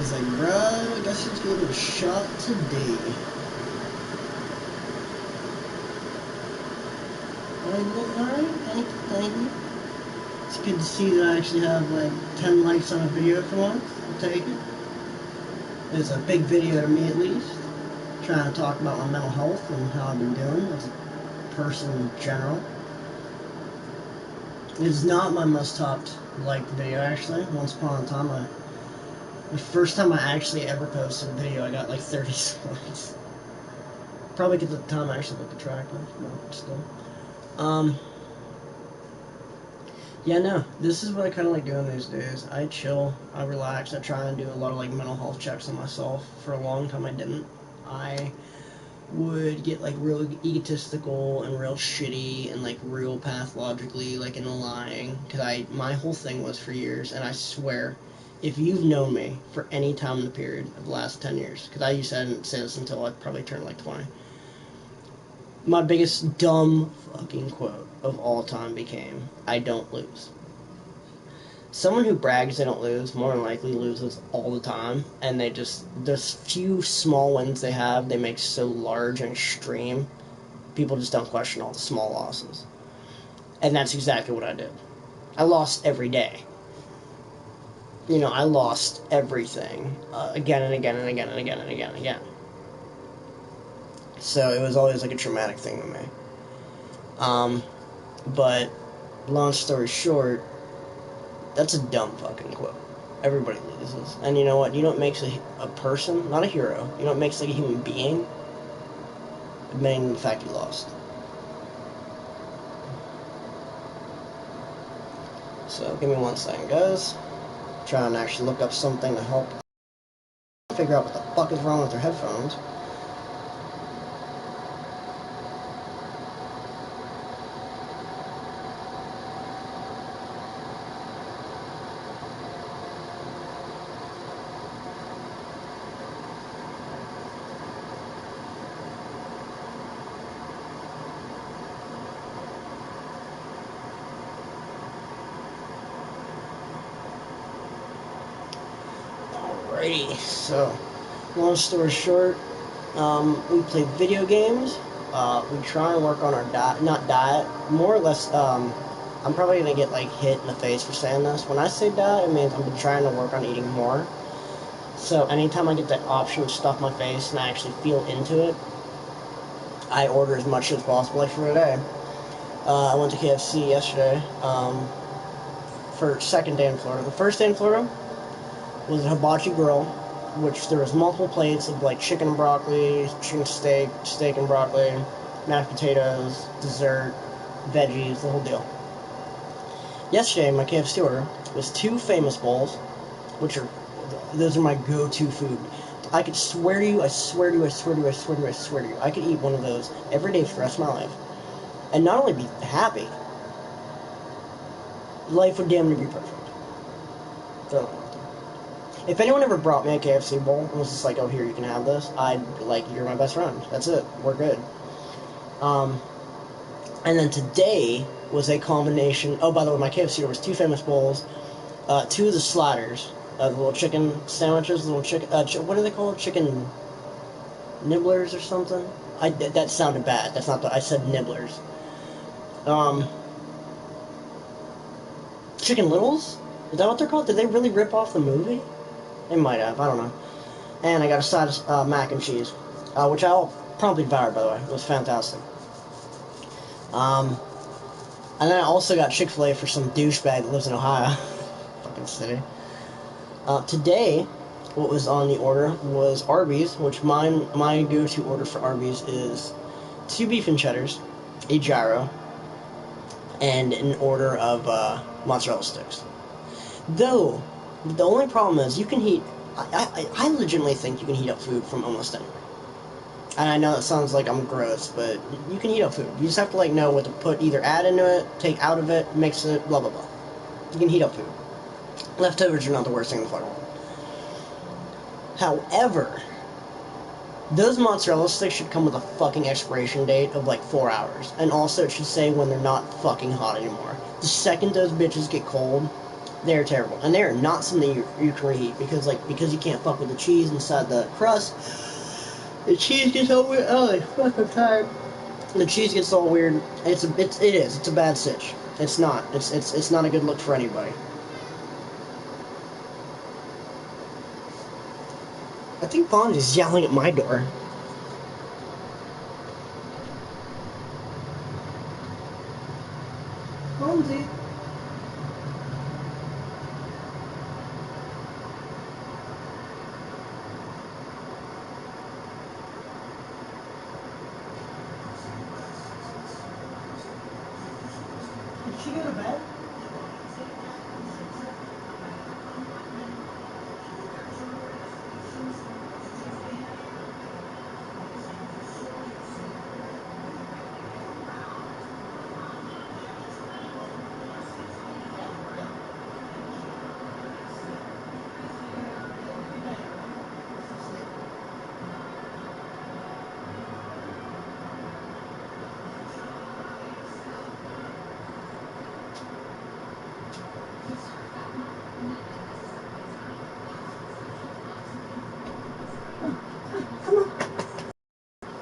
He's like, bro, I guess he's getting a shot today. Alright, thank you. It's good to see that I actually have like 10 likes on a video for once. I'll take it. It's a big video to me at least. Trying to talk about my mental health and how I've been doing as a person in general. It's not my most topped liked video actually. Once upon a time, the first time I actually ever posted a video, I got like 30 likes. Probably because at the time I actually looked attractive, but still. Yeah, no, this is what I kind of like doing these days. I chill, I relax, I try and do a lot of like mental health checks on myself. For a long time I didn't. I would get like real egotistical and real shitty and like real pathologically like into lying, because my whole thing was for years, and I swear, if you've known me for any time in the period of the last 10 years, because I used to didn't say this until I probably turned like 20, my biggest dumb fucking quote of all time became, I don't lose. Someone who brags they don't lose more than likely loses all the time, and they just, those few small wins they have, they make so large and extreme, people just don't question all the small losses. And that's exactly what I did. I lost every day. You know, I lost everything again and again and again and again and again and again. So it was always like a traumatic thing to me. But long story short, that's a dumb fucking quote. Everybody loses. And you know what? You know what makes a person, not a hero, you know what makes like a human being? Admitting the fact you lost. So, give me 1 second, guys. Trying to actually look up something to help figure out what the fuck is wrong with their headphones. Alrighty, so, long story short, we play video games, we try and work on our diet, not diet, more or less, I'm probably going to get, like, hit in the face for saying this. When I say diet, it means I'm trying to work on eating more. So, anytime I get that option to stuff my face and I actually feel into it, I order as much as possible, like for today. I went to KFC yesterday, for second day in Florida. The first day in Florida was a hibachi grill, which there was multiple plates of like chicken and broccoli, chicken steak and broccoli, mashed potatoes, dessert, veggies, the whole deal. Yesterday, my KFC order was 2 famous bowls, which are, those are my go-to food. I could swear to you, I swear to you, I swear to you, I swear to you, I swear to you, I could eat one of those every day for the rest of my life. And not only be happy, life would damn near be perfect. So, if anyone ever brought me a KFC bowl and was just like, oh, here, you can have this, I'd be like, you're my best friend. That's it. We're good. And then today was a combination. Oh, by the way, my KFC order was 2 famous bowls, 2 of the sliders, the little chicken sandwiches, the little chicken, what are they called? Chicken nibblers or something? That sounded bad. That's not I said nibblers. Chicken Littles? Is that what they're called? Did they really rip off the movie? They might have, I don't know. And I got a side of mac and cheese, which I'll promptly devour, by the way. It was fantastic. And then I also got Chick-fil-A for some douchebag that lives in Ohio. Fucking city. Today, what was on the order was Arby's, which my go-to order for Arby's is 2 beef and cheddars, a gyro, and an order of mozzarella sticks. Though, the only problem is you can heat... I legitimately think you can heat up food from almost anywhere. And I know it sounds like I'm gross, but you can heat up food. You just have to like know what to put, either add into it, take out of it, mix it, blah blah blah. You can heat up food. Leftovers are not the worst thing in the fucking world. However, those mozzarella sticks should come with a fucking expiration date of like 4 hours. And also it should say when they're not fucking hot anymore. The second those bitches get cold, They're terrible, and they're not something you can reheat because you can't fuck with the cheese inside the crust. The cheese gets all weird. Oh, fuck, I'm tired. The cheese gets all weird. It is. It's a bad sitch. It's not. It's not a good look for anybody. I think Fonzie's yelling at my door. Fonzie. Did she go to bed?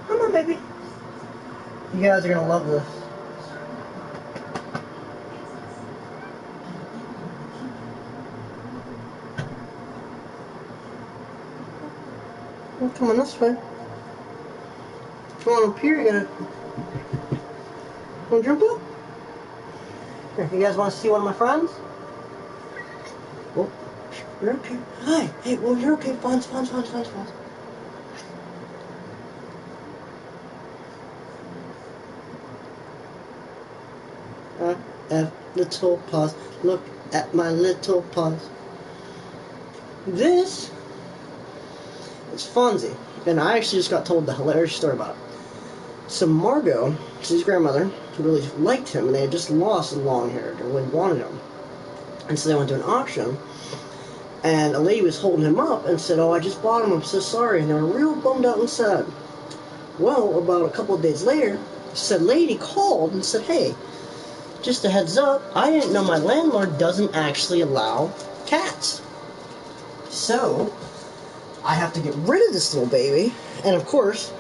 Come on, baby. You guys are gonna love this. Well, come on this way. Come on up here, you gotta... Wanna jump up? Here, you guys wanna see one of my friends? Oh, you're okay. Hi. Hey, well, you're okay. Fonz. I have little paws. Look at my little paws. This is Fonzie. And I actually just got told the hilarious story about it. So Margot, his grandmother, really liked him, and they had just lost a long-haired, and really wanted him. And so they went to an auction, and a lady was holding him up and said, "Oh, I just bought him, I'm so sorry." And they were real bummed out and sad. Well, about a couple of days later, said lady called and said, "Hey, just a heads up, I didn't know my landlord doesn't actually allow cats. So, I have to get rid of this little baby." And of course,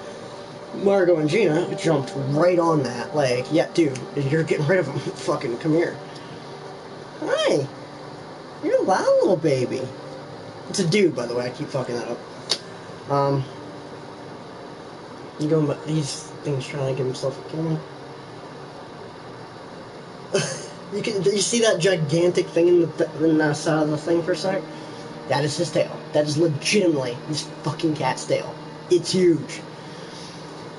Margot and Gina jumped right on that. Like, "Yeah, dude, you're getting rid of him. Fucking come here." Hi. You're a loud little baby. It's a dude, by the way. I keep fucking that up. You going, these things trying to give himself a kill. You see that gigantic thing in the side of the thing for a sec? That is his tail. That is legitimately his fucking cat's tail. It's huge.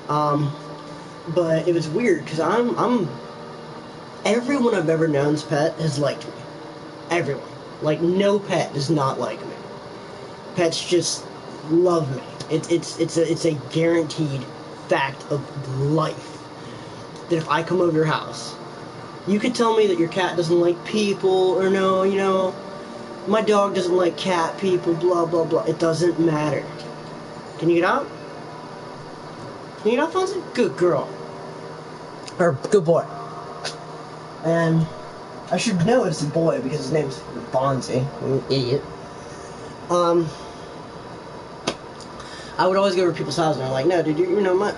But it was weird because everyone I've ever known's pet has liked me. Everyone. Like, no pet does not like me. Pets just love me. It's a guaranteed fact of life that if I come over your house, you could tell me that your cat doesn't like people, or no, you know, my dog doesn't like cat people, blah, blah, blah. It doesn't matter. Can you get out? Can you get out, Fonzie? Good girl. Or, good boy. And I should know it's a boy because his name's Fonzie. I'm an idiot. I would always go over to people's houses and they're like, "No, dude, you know, my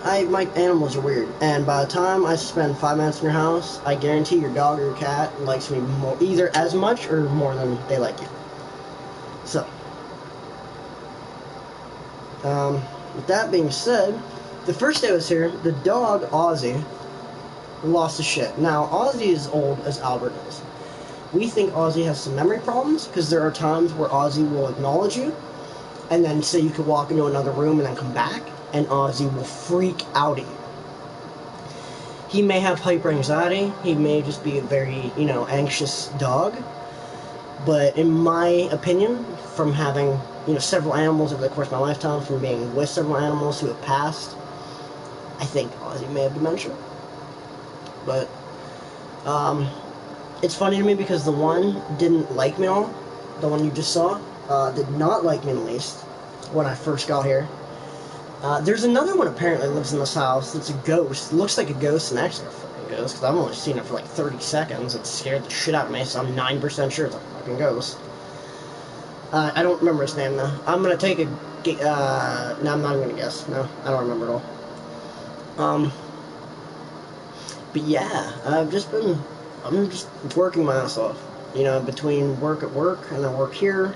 animals are weird." And by the time I spend 5 minutes in your house, I guarantee your dog or your cat likes me more, either as much or more than they like you. So, with that being said, the first day I was here, the dog, Ozzy, lost his shit. Now, Ozzy is old as Albert is. We think Ozzy has some memory problems because there are times where Ozzy will acknowledge you and then say you could walk into another room and then come back, and Ozzy will freak out at you. He may have hyper anxiety. He may just be a very, anxious dog. But in my opinion, from having, several animals over the course of my lifetime, from being with several animals who have passed, I think Ozzy may have dementia. But, it's funny to me because the one didn't like me at all. The one you just saw did not like me in the least when I first got here. There's another one apparently lives in this house that's a ghost. It looks like a ghost and actually a fucking ghost, because I've only seen it for like 30 seconds. It scared the shit out of me, so I'm 9% sure it's a fucking ghost. I don't remember its name, though. I'm gonna take a... no, I'm not even gonna guess. No, I don't remember at all. But yeah, I'm just working my ass off. You know, between work at work and I work here,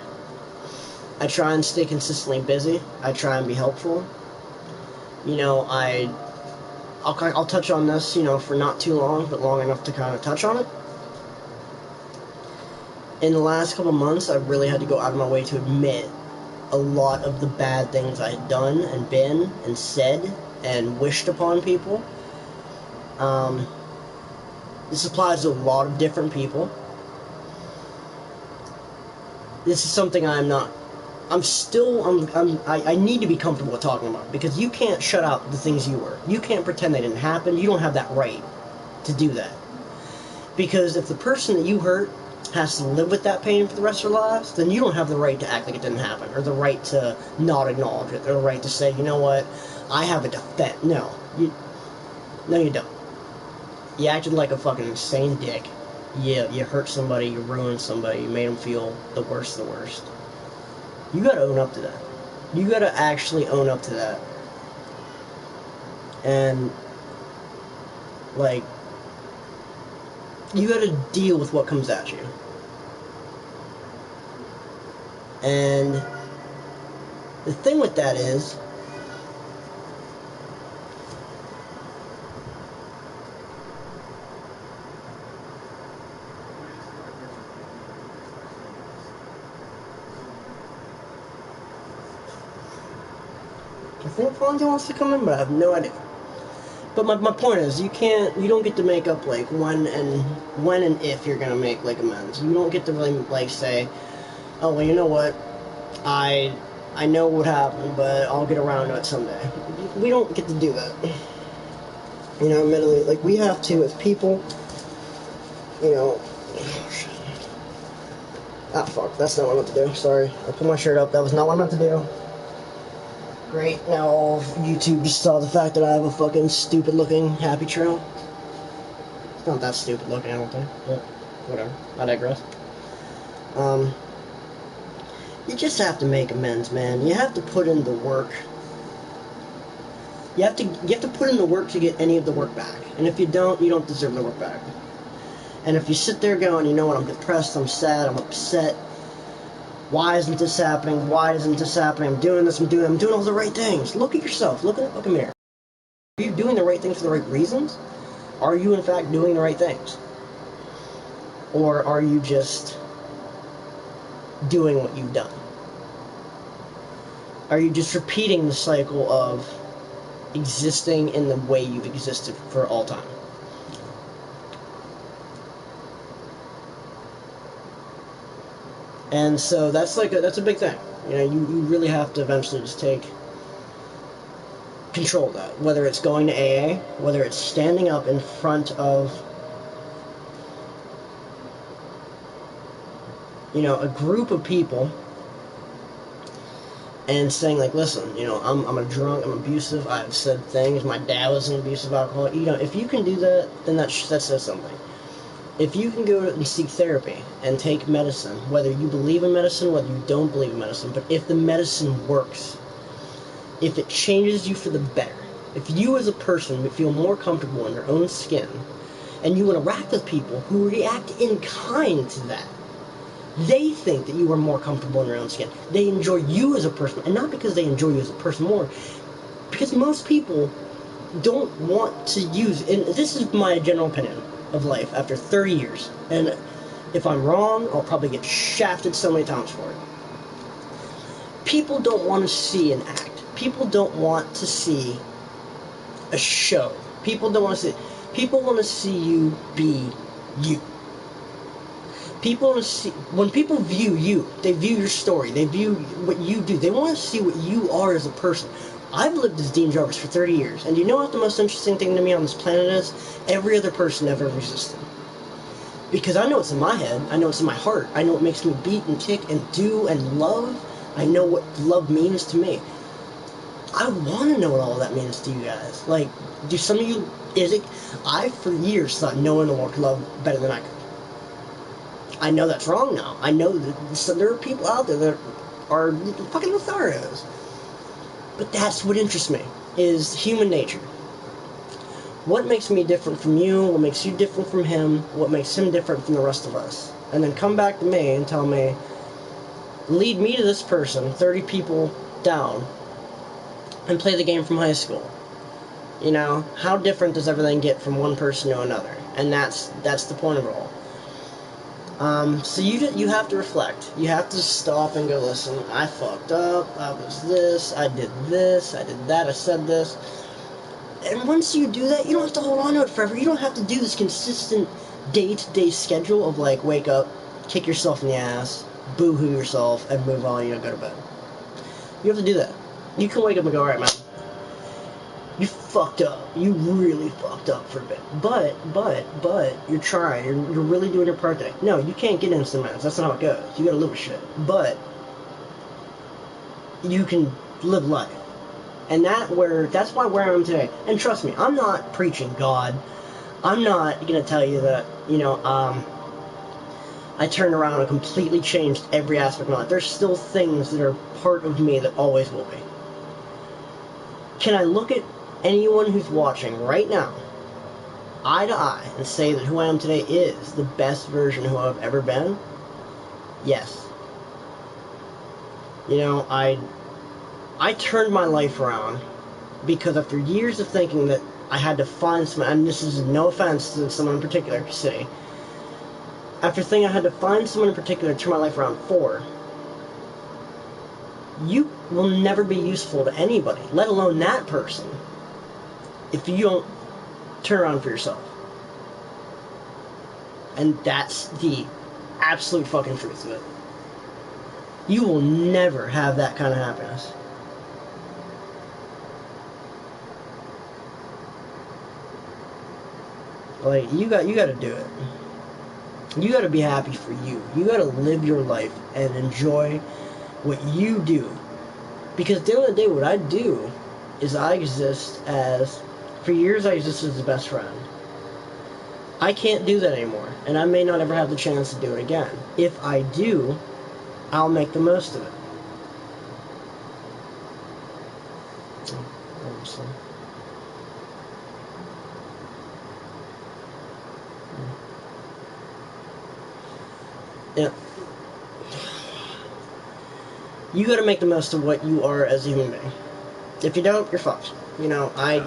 I try and stay consistently busy. I try and be helpful. You know, I'll touch on this, you know, for not too long, but long enough to kind of touch on it. In the last couple months, I really had to go out of my way to admit a lot of the bad things I had done and been and said and wished upon people. This applies to a lot of different people. This is something I need to be comfortable with talking about, because you can't shut out the things you were. You can't pretend they didn't happen. You don't have that right to do that. Because if the person that you hurt has to live with that pain for the rest of their lives, then you don't have the right to act like it didn't happen, or the right to not acknowledge it, or the right to say, you know what, I have a defense. No, you don't. You acted like a fucking insane dick. Yeah, you hurt somebody, you ruined somebody, you made them feel the worst of the worst. You gotta own up to that. You gotta actually own up to that. And, like, you gotta deal with what comes at you. And the thing with that is, I think Fonzie wants to come in, but I have no idea. But my point is, you don't get to make up, like, when and if you're gonna make, like, amends. You don't get to really, like, say, oh, well, you know what, I know what happened, but I'll get around to it someday. We don't get to do that. You know, admittedly, like, we have to, as people, you know, oh, shit. Ah, fuck, that's not what I meant to do, sorry. I pulled my shirt up, that was not what I meant to do. Great, now all of YouTube just saw the fact that I have a fucking stupid-looking happy trail. It's not that stupid-looking, I don't think, but whatever, I digress. You just have to make amends, man. You have to put in the work. You have to put in the work to get any of the work back. And if you don't deserve the work back. And if you sit there going, you know what, I'm depressed, I'm sad, I'm upset. Why isn't this happening? Why isn't this happening? I'm doing this, I'm doing all the right things. Look at yourself. Look in the fucking mirror. Are you doing the right things for the right reasons? Are you, in fact, doing the right things? Or are you just doing what you've done? Are you just repeating the cycle of existing in the way you've existed for all time? And so that's a big thing. You know, you really have to eventually just take control of that. Whether it's going to AA, whether it's standing up in front of, you know, a group of people and saying, like, listen, you know, I'm a drunk, I'm abusive, I've said things, my dad was an abusive alcoholic. You know, if you can do that, then that says something. If you can go and seek therapy and take medicine, whether you believe in medicine, whether you don't believe in medicine, but if the medicine works, if it changes you for the better, if you as a person would feel more comfortable in your own skin, and you interact with people who react in kind to that, they think that you are more comfortable in your own skin. They enjoy you as a person, and not because they enjoy you as a person more, because most people don't want to use, and this is my general opinion of life after 30 years, and if I'm wrong, I'll probably get shafted so many times for it. People don't want to see an act. People don't want to see a show. People want to see you be you. People want to see, when people view you, they view your story, they view what you do, they want to see what you are as a person. I've lived as Dean Jarvis for 30 years, and you know what the most interesting thing to me on this planet is? Every other person I've ever existed. Because I know what's in my head, I know what's in my heart, I know what makes me beat and kick and do and love, I know what love means to me. I want to know what all that means to you guys. Like, do some of you, I for years thought no one in the world could love better than I could. I know that's wrong now. I know that there are people out there that are fucking Lotharios. But that's what interests me, is human nature. What makes me different from you? What makes you different from him? What makes him different from the rest of us? And then come back to me and tell me, lead me to this person, 30 people down, and play the game from high school. You know, how different does everything get from one person to another? And that's the point of it all. So you have to reflect. You have to stop and go, listen, I fucked up, I was this, I did that, I said this. And once you do that, you don't have to hold on to it forever. You don't have to do this consistent day-to-day schedule of like, wake up, kick yourself in the ass, boo-hoo yourself, and move on, you know, go to bed. You have to do that. You can wake up and go, alright, man, you fucked up. You really fucked up for a bit. But, you're trying. You're really doing your part today. No, you can't get instant meds. That's not how it goes. You gotta live with shit. But, you can live life. And that's why where I am today. And trust me, I'm not preaching God. I'm not gonna tell you that, you know, I turned around and completely changed every aspect of my life. There's still things that are part of me that always will be. Can I look at anyone who's watching right now, eye to eye, and say that who I am today is the best version of who I've ever been? Yes. You know, I turned my life around because after years of thinking that I had to find someone, and this is no offense to someone in particular, City, after thinking I had to find someone in particular to turn my life around for, you will never be useful to anybody, let alone that person, if you don't turn around for yourself. And that's the absolute fucking truth of it. You will never have that kind of happiness. Like, you got to do it. You got to be happy for you. You got to live your life and enjoy what you do. Because at the end of the day, what I do is I exist as, for years I existed as the best friend. I can't do that anymore, and I may not ever have the chance to do it again. If I do, I'll make the most of it. Yeah. You gotta make the most of what you are as a human being. If you don't, you're fucked. You know, I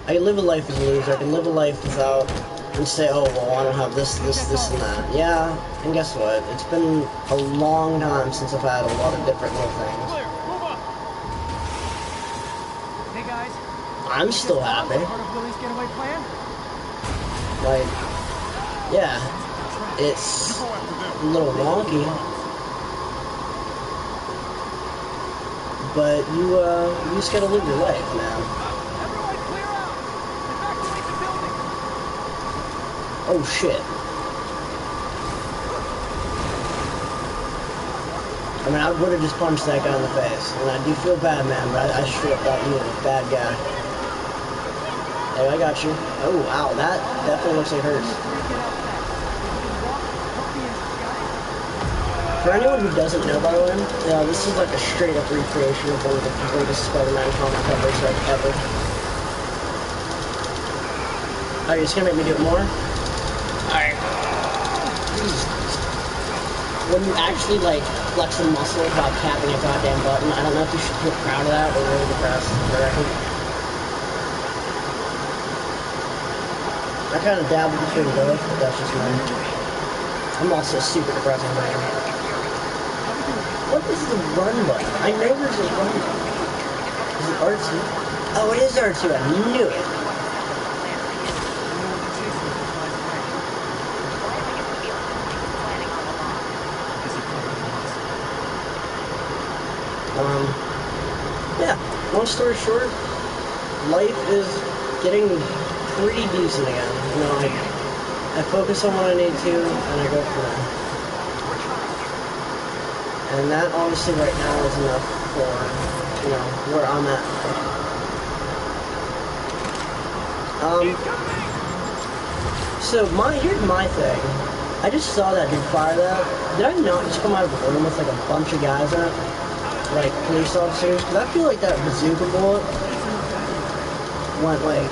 live a life as a loser. I can live a life without, and say, oh, well, I don't have this, and that. Yeah, and guess what? It's been a long time since I've had a lot of different little things. Hey guys, I'm still happy. Like, yeah, it's a little wonky, but you just gotta live your life, man. Oh shit. I mean, I would have just punched that guy in the face, and I do feel bad, man, but I straight up thought you were a bad guy. Hey, I got you. Oh, wow, that definitely looks like it hurts. For anyone who doesn't know, by the way, this is like a straight-up recreation of one of the greatest Spider-Man comic covers ever. Oh, you're just gonna make me do it more? Alright. When you actually, like, flex a muscle by tapping a goddamn button, I don't know if you should feel proud of that or really depressed, but I kind of dabble between both, but that's just me. I'm also super depressed on that. What is the run button? I know there's a run button. Is it R2? Oh, it is R2. I knew it. Yeah, long story short, life is getting pretty decent again. You know, I focus on what I need to, and I go from there. And that, honestly, right now is enough for you know, where I'm at. So here's my thing. I just saw that dude fire that. Did I not just come out of the room with like a bunch of guys in it? Like police officers? Because I feel like that bazooka bullet went like...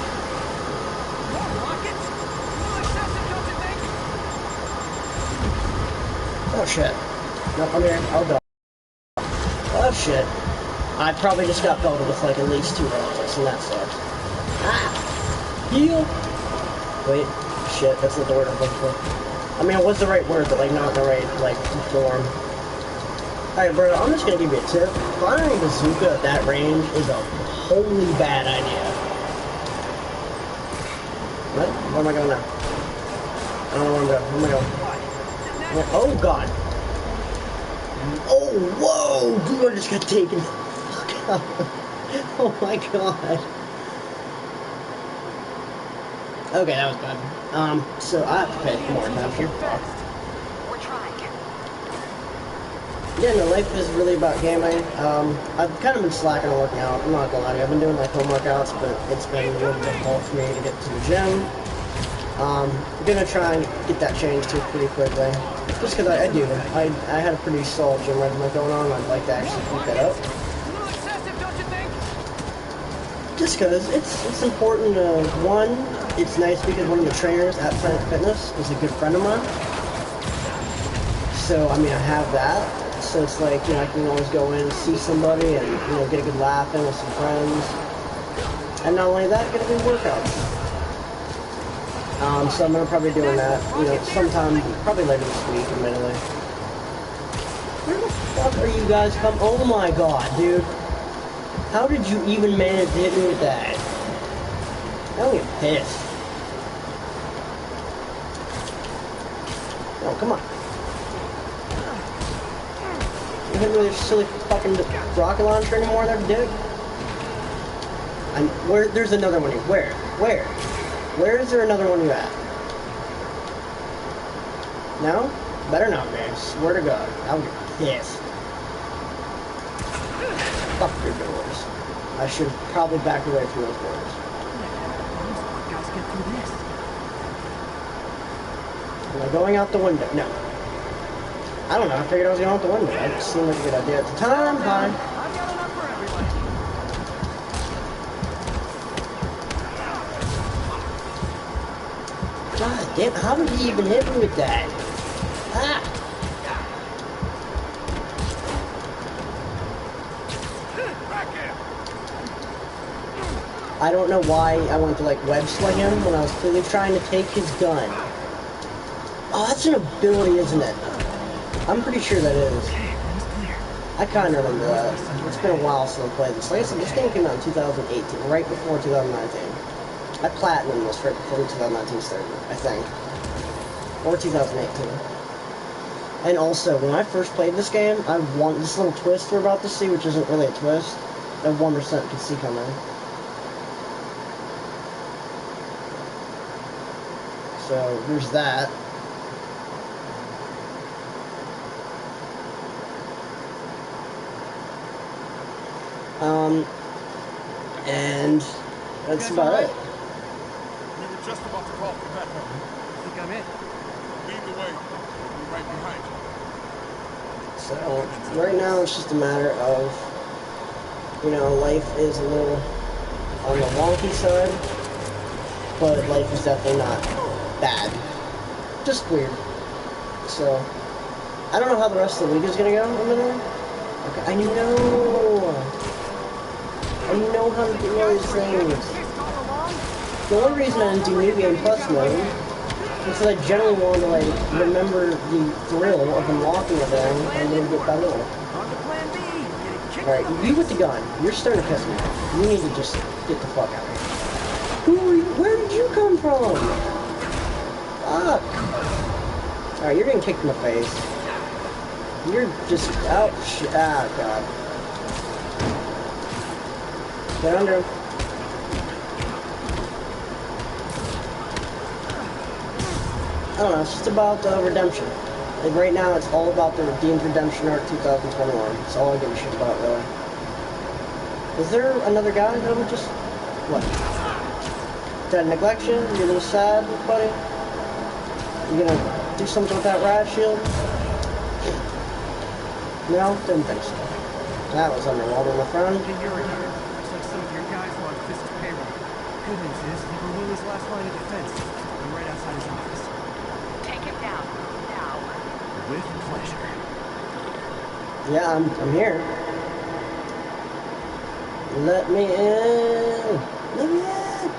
Oh shit. No, I'm here. I'll go. Oh shit. I probably just got belted with like at least 2 rounds, and that sucks. Ah! Heal! Wait. Shit, that's not the word I'm looking for. I mean, it was the right word, but like not the right, like, form. Alright, bro, I'm just gonna give you a tip. Firing a bazooka at that range is a wholly bad idea. What? Where am I going now? I don't know where I'm going. Where am I going? Oh, God. Oh, whoa! Dude, I just got taken. Oh, my God. Okay, that was bad. So I have to pay more attention. We're trying. Yeah, no, life is really about gaming. I've kind of been slacking on working out. I'm not gonna lie to you. I've been doing like home workouts, but it's been a little difficult for me to get to the gym. I'm gonna try and get that changed too pretty quickly. Just because I had a pretty solid gym regimen going on. I'd like to actually keep that up. Just because it's important to, one, it's nice because one of the trainers at Planet Fitness is a good friend of mine. So, I mean, I have that. So it's like, you know, I can always go in and see somebody and, you know, get a good laugh in with some friends. And not only that, get a good workout. So I'm going to probably be doing that, you know, sometime, probably later this week, admittedly. Where the fuck are you guys come? Oh my god, dude. How did you even manage to hit me with that? Now get pissed. Oh, come on. You hit me with your silly fucking rocket launcher anymore there, dude? There's another one here. Where? Where is there another one you at? No? Better not, man. Swear to God. I'll get pissed. Fuck your doors. I should have probably backed away from those doors. Am I going out the window? No. I don't know. I figured I was going out the window. It just seemed like a good idea at the time. Fine. God damn, how did he even hit me with that? Ah! I don't know why I went to like web sling him when I was clearly trying to take his gun. Oh, that's an ability, isn't it? I'm pretty sure that is. I kind of remember that. It's been a while since I played this. Like I said, this game came out in 2018, right before 2019. I platinumed this right before 2019 started, I think. Or 2018. And also, when I first played this game, I won this little twist we're about to see, which isn't really a twist. I 1% could see coming. So, there's that. And that's about it. We were just about to call for backup. I think I'm in. Lead the way. We'll be right behind you. So, right now it's just a matter of, you know, life is a little on the wonky side, but life is definitely not bad. Just weird. So, I don't know how the rest of the week is gonna go, admittedly. Okay, I know how to do all these things. The only reason I didn't do New Game Plus mode is because I generally wanted to, like, remember the thrill of unlocking a thing and then get by little. Alright, you with the gun. You're starting to piss me off. You need to just get the fuck out of here. Who are you? Where did you come from? Fuck. Alright, you're getting kicked in the face. You're just out. Ah, God. Get under him. I don't know, it's just about redemption. Like right now, it's all about the Redeemed Redemption Arc 2021. It's all I give a shit about, really. Is there another guy that I'm just... What? Did I neglect you? You're a little sad, buddy? You gonna do something with that riot shield? No? Didn't think so. That was underwater, my friend. Okay, you're here. Looks like some of your guys were on Fisk's payroll. Good news is, you were Willie's last line of defense. I'm right outside his office. Take him down. Now. With pleasure. Yeah, I'm here. Let me in. Let me in.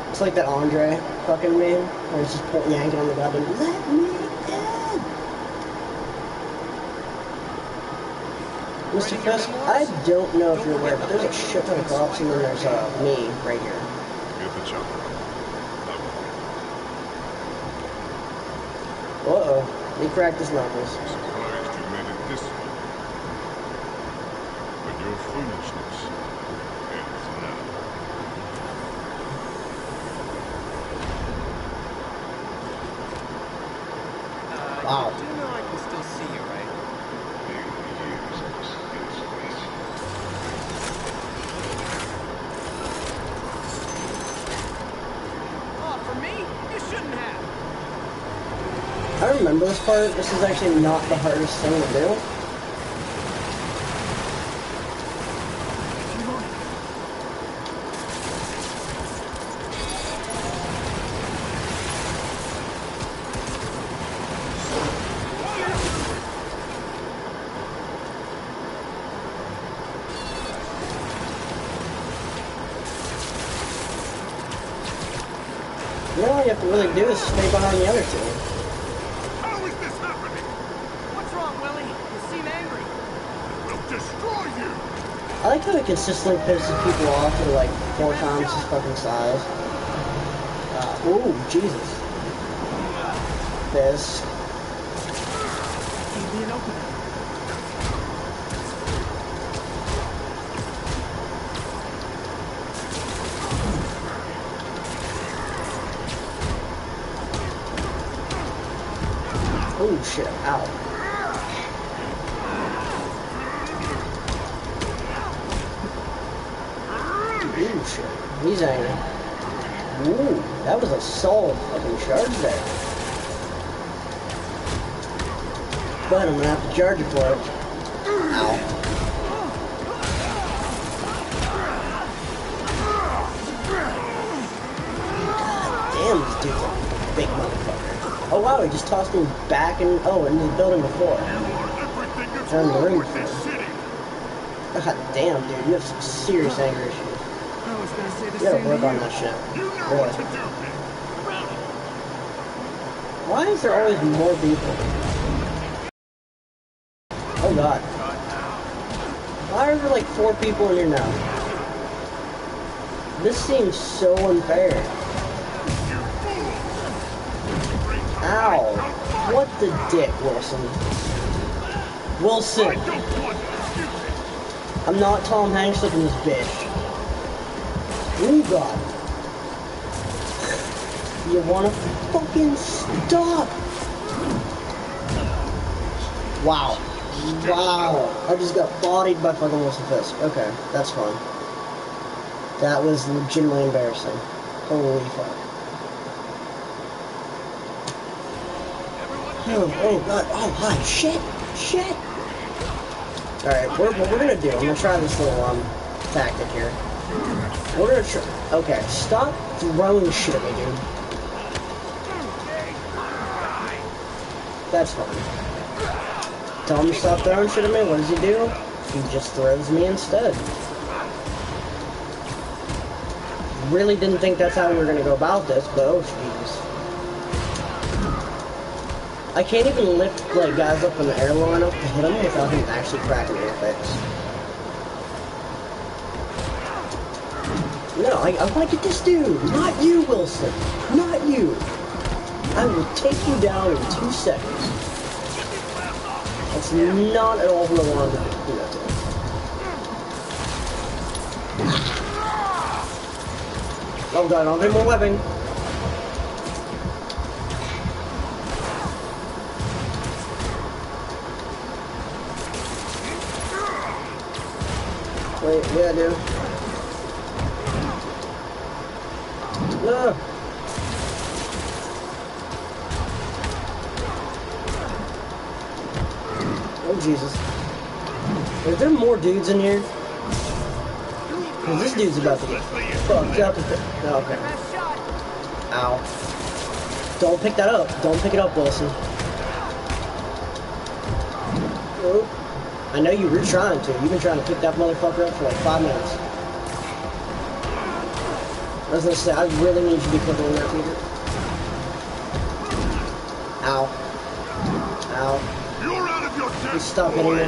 It's like that Andre fucking meme where he's just yanking on the goddamn. Let me in. Mr. Fisk, I don't know if you're aware, but there's a shit ton of cops and then there's me right here. Get the chopper. Uh-oh. He cracked his knuckles. Surprised you made it this far. But your foolishness ends now. Wow. You do know I can still see you, right? Oh, for me? You shouldn't have. I remember this part. This is actually not the hardest thing to do. You know, all you have to really do is stay behind the other two. How is this happening? What's wrong, Willie? You seem angry. We'll destroy you! I like how it consistently pisses people off to like 4 times his fucking size. Ooh, Jesus. This. Give me an opening. Oh shit, ow. Ooh shit, he's angry. Ooh, that was a solid fucking charge there. But I'm gonna have to charge it for it. Ow. God damn, this dude's a big motherfucker. Oh wow, he just tossed me back in, into the building before. Turn the room before. God damn, dude, you have some serious anger issues. I was gonna say the You gotta same work to on you. that shit. You know Boy. what to do, man. Why is there always more people? Oh god. Why are there like 4 people in here now? This seems so unfair. Ow. What the dick, Wilson? Wilson! I'm not Tom Hanks looking this bitch. Ooh god. You wanna fucking stop? Wow. Wow. I just got bodied by fucking Wilson Fisk. Okay, that's fun. That was legitimately embarrassing. Holy fuck. Oh god. Oh hi. Shit. Shit. Alright, what we're gonna do, I'm gonna try this little tactic here. We're gonna try. Okay, stop throwing shit at me, dude. That's fine. Tell him to stop throwing shit at me. What does he do? He just throws me instead. Really didn't think that's how we were gonna go about this, but oh jeez. I can't even lift like guys up in the air low enough to hit him without him actually cracking me in the face. No, I want to get this dude, not you, Wilson, not you. I will take you down in 2 seconds. That's not at all what I wanted to do that to. Oh god, I don't have more webbing. Wait, yeah, I do. No! Oh, Jesus. Is there more dudes in here? Because this dude's about to get fucked up. Oh, okay. Ow. Don't pick that up. Don't pick it up, Wilson. Oh. I know you were trying to. You've been trying to pick that motherfucker up for like 5 minutes. I was gonna say, I really need you to be quicker than that, Peter. Ow. Ow. You're out of your depth, Please stop hitting me.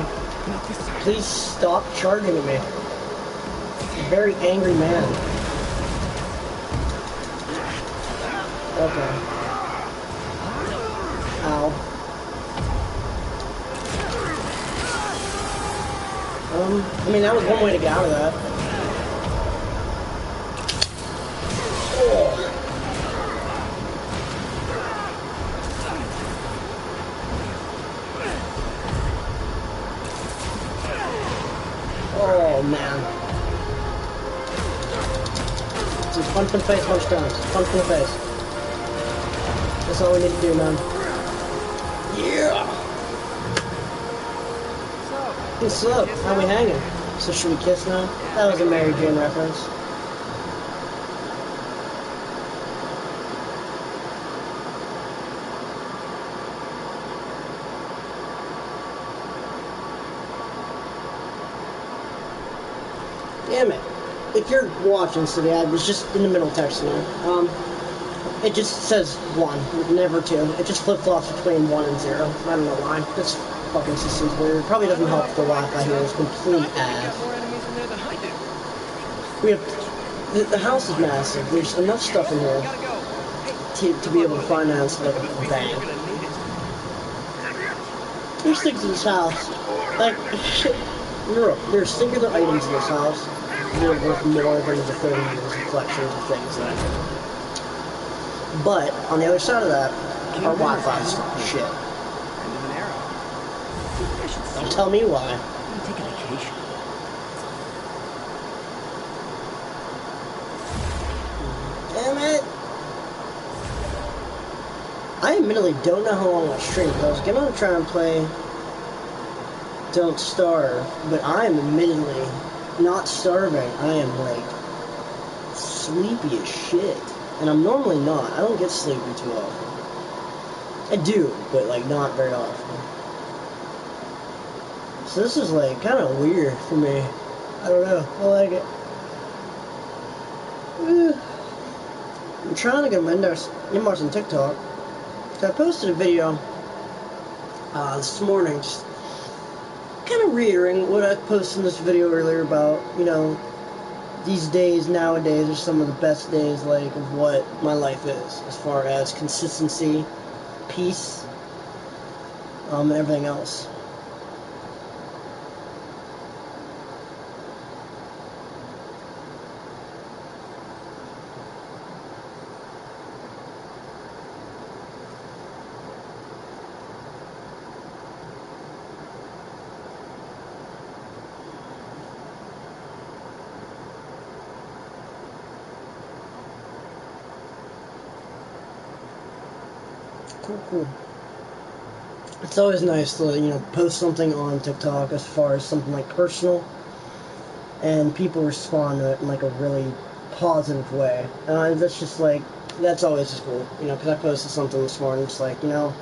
Please stop charging at me. A very angry man. Okay. Ow. I mean, that was one way to get out of that. Oh. Oh, man. Just punch in the face a bunch of times. Punch in the face. That's all we need to do, man. Yeah! What's up? How we hanging? So should we kiss now? That was a Mary Jane reference. Damn it. If you're watching today, I was just in the middle texting you. It just says 1, never 2. It just flip-flops between 1 and 0. I don't know why. This fucking system's weird. Probably doesn't help the Wi-Fi here. It's complete ass. We have... The house is massive. There's enough stuff in here to be able to finance, like, a bank. There's things in this house. Like, there's singular items in this house. They're worth more than the 30 years of collections of things that I have. But, on the other side of that, our Wi-Fi is shit. Don't tell me why. Take a vacation. Damn it! I admittedly don't know how long I stream, but I was gonna try and play Don't Starve, but I am admittedly not starving. I am, like, sleepy as shit. And I'm normally not. I don't get sleepy too often. I do, but, like, not very often. So this is, like, kind of weird for me. I don't know. I like it. I'm trying to get my inbox on TikTok. So I posted a video this morning, just kind of reiterating what I posted in this video earlier about, you know, these days, nowadays, are some of the best days, like, of what my life is, as far as consistency, peace, and everything else. Cool. It's always nice to, you know, post something on TikTok as far as something like personal, and people respond to it in like a really positive way. That's just like, that's always just cool, you know, because I posted something this morning, it's like, you know,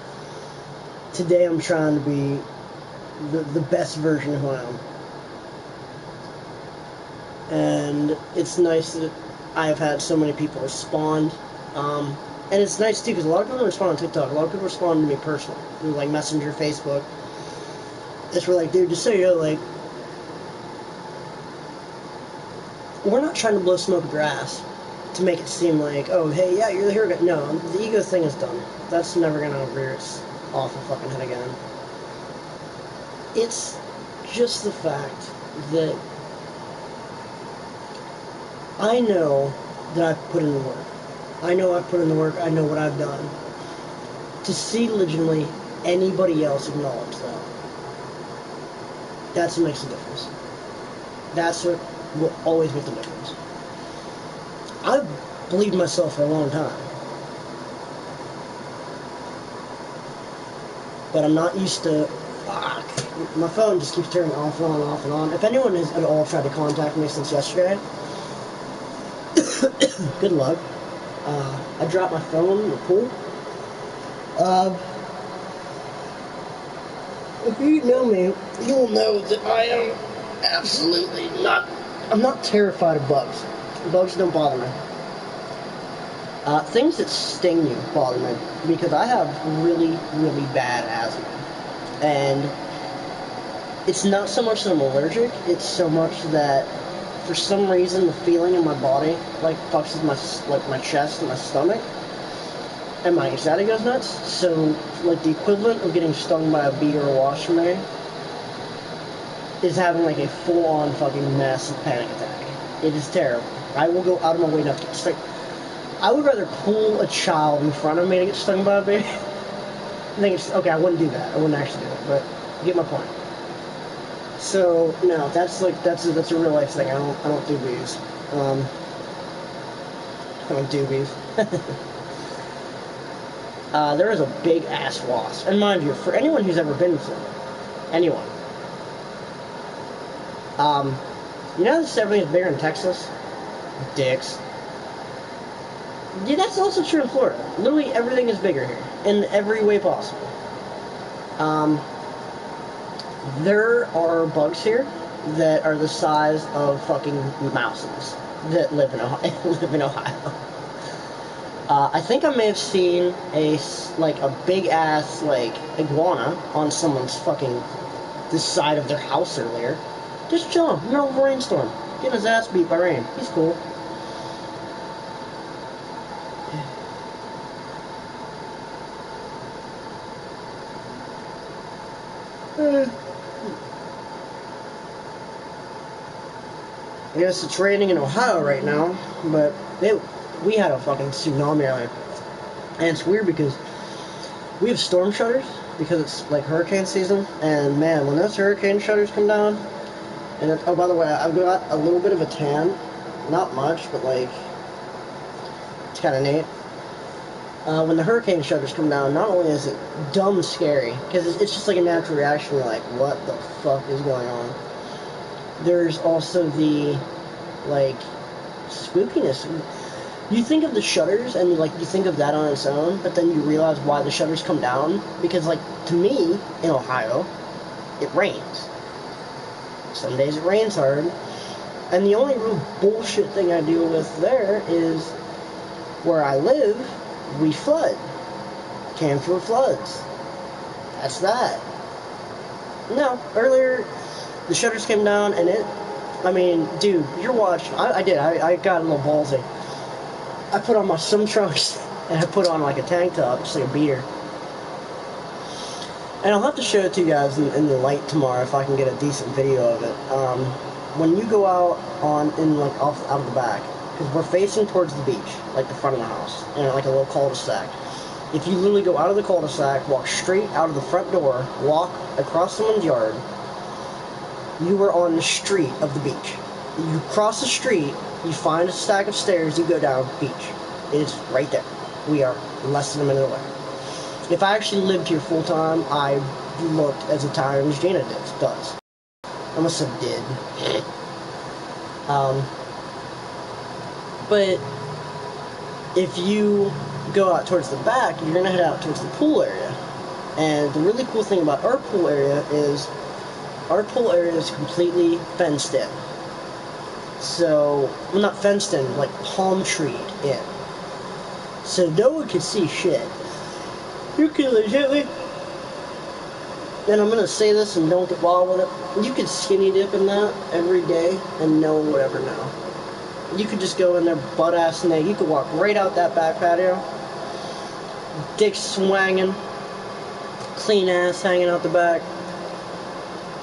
today I'm trying to be the best version of who I am. And it's nice that I've had so many people respond. And it's nice too, because a lot of people don't respond on TikTok. A lot of people respond to me personally, through like Messenger, Facebook. It's really like, dude, just so you know, like, we're not trying to blow smoke up your ass to make it seem like, oh, hey, yeah, you're the hero guy. No, the ego thing is done. That's never gonna rear its awful fucking head again. It's just the fact that I know that I've put in the work. I know I've put in the work, I know what I've done. To see legitimately anybody else acknowledge that, that's what makes a difference. That's what will always make the difference. I've believed myself for a long time. But I'm not used to... Fuck. My phone just keeps turning off and on and off and on. If anyone has at all tried to contact me since yesterday, good luck. I dropped my phone in the pool. If you know me, you will know that I am absolutely not... I'm not terrified of bugs. Bugs don't bother me. Things that sting you bother me, because I have really, really bad asthma. And it's not so much that I'm allergic, it's so much that for some reason the feeling in my body like fucks with my chest and my stomach, and my anxiety goes nuts. So like the equivalent of getting stung by a bee or a wasp for me is having like a full-on fucking massive panic attack. It is terrible. I will go out of my way not to get stung. I would rather pull a child in front of me to get stung by a bee. I think it's okay. I wouldn't do that. I wouldn't actually do it, but you get my point. So no, that's a real life thing. I don't do bees. I don't do bees. There is a big ass wasp, and mind you, for anyone who's ever been to Florida, anyone, you know that everything's bigger in Texas? Dicks. Yeah, that's also true in Florida. Literally everything is bigger here, in every way possible. There are bugs here that are the size of fucking mouses that live in Ohio. I think I may have seen a big ass iguana on someone's this side of their house earlier. Just chilling, middle of a rainstorm, getting his ass beat by rain. He's cool. I guess it's raining in Ohio right now, but we had a fucking tsunami earlier. And it's weird because we have storm shutters because it's like hurricane season, and man, when those hurricane shutters come down, and oh, by the way, I've got a little bit of a tan, not much, but it's kind of neat. When the hurricane shutters come down, not only is it dumb scary, because it's just like a natural reaction, you're like, what the fuck is going on? There's also the, spookiness. You think of the shutters, and, you think of that on its own, but then you realize why the shutters come down, because, to me, in Ohio, it rains. Some days it rains hard, and the only real bullshit thing I deal with there is, where I live, we flood. Canfield floods. That's that. No, earlier, the shutters came down, and dude, you're watching. I got a little ballsy. I put on my swim trunks, and I put on a tank top, just like a beater. And I'll have to show it to you guys in the light tomorrow if I can get a decent video of it. When you go out out of the back, because we're facing towards the beach, the front of the house, and a little cul-de-sac. If you literally go out of the cul-de-sac, walk straight out of the front door, walk across someone's yard, you are on the street of the beach. You cross the street, you find a stack of stairs, you go down the beach. It is right there. We are less than a minute away. If I actually lived here full time, I looked as tired as Gina does. I must have did. But if you go out towards the back, you're going to head out towards the pool area. And the really cool thing about our pool area is completely fenced in. So, well, not fenced in, palm treed in. So no one can see shit. You can legitimately, and I'm going to say this and don't get wild with it, you could skinny dip in that every day and no one would ever know. You could just go in there butt-ass naked. You could walk right out that back patio, dick swanging, clean ass hanging out the back,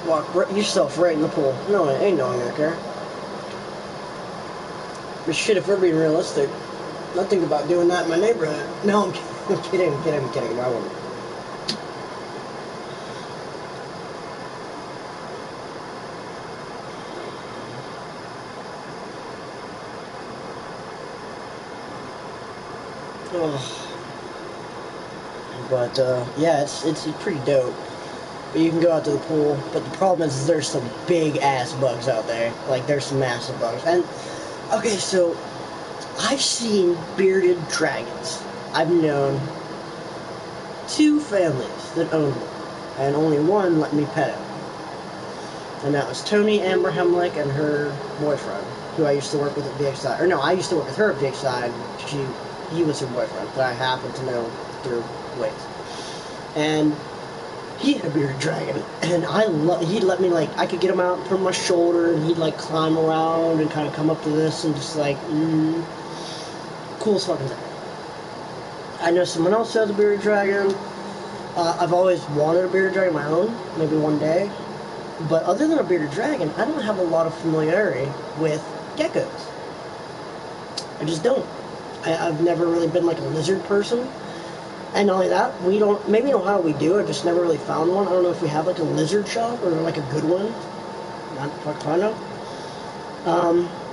walk yourself right in the pool. No, ain't no one gonna care. But shit, if we're being realistic, I think about doing that in my neighborhood. No, I'm kidding. I wouldn't. But yeah, it's pretty dope. But you can go out to the pool. But the problem is there's some big ass bugs out there. Like there's some massive bugs. And okay, so I've seen bearded dragons. I've known 2 families that owned one, and only one let me pet it. And that was Tony Amber Hemlick and her boyfriend, who I used to work with at VXI. Or no, I used to work with her at VXI. He was her boyfriend, but I happened to know through ways. And he had a bearded dragon, and he'd let me, like, I could get him out from my shoulder, and he'd, like, climb around and kind of come up to this and just, like, coolest fucking thing. I know someone else who has a bearded dragon. I've always wanted a bearded dragon of my own, maybe one day. But other than a bearded dragon, I don't have a lot of familiarity with geckos. I just don't. I've never really been like a lizard person. And not only that, maybe in Ohio we do, I just never really found one. I don't know if we have like a lizard shop or like a good one. Not fucking know.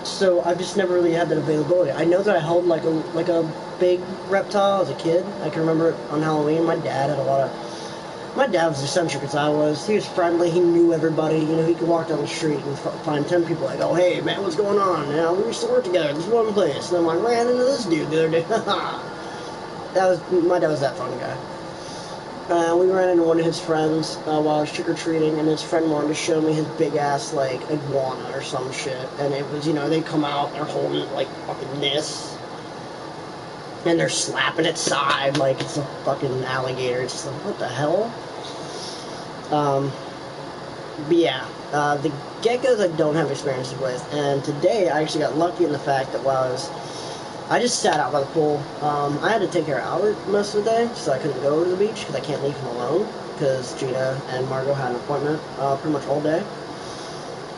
So I've just never really had that availability. I know that I held like a big reptile as a kid. I can remember on Halloween, my dad was eccentric as I was. He was friendly. He knew everybody. You know, he could walk down the street and find 10 people like, oh, hey, man, what's going on? You know, we used to work together at this one place. And then I ran into this dude the other day. My dad was that fun guy. We ran into one of his friends while I was trick-or-treating, and his friend wanted to show me his big-ass, like, iguana or some shit. And it was, you know, they come out, they're holding it like fucking this. And they're slapping its side like it's a fucking alligator. It's just like, what the hell? But yeah, the geckos I don't have experiences with. And today I actually got lucky in the fact that I just sat out by the pool. I had to take care of Albert most of the day, so I couldn't go to the beach because I can't leave him alone because Gina and Margot had an appointment pretty much all day.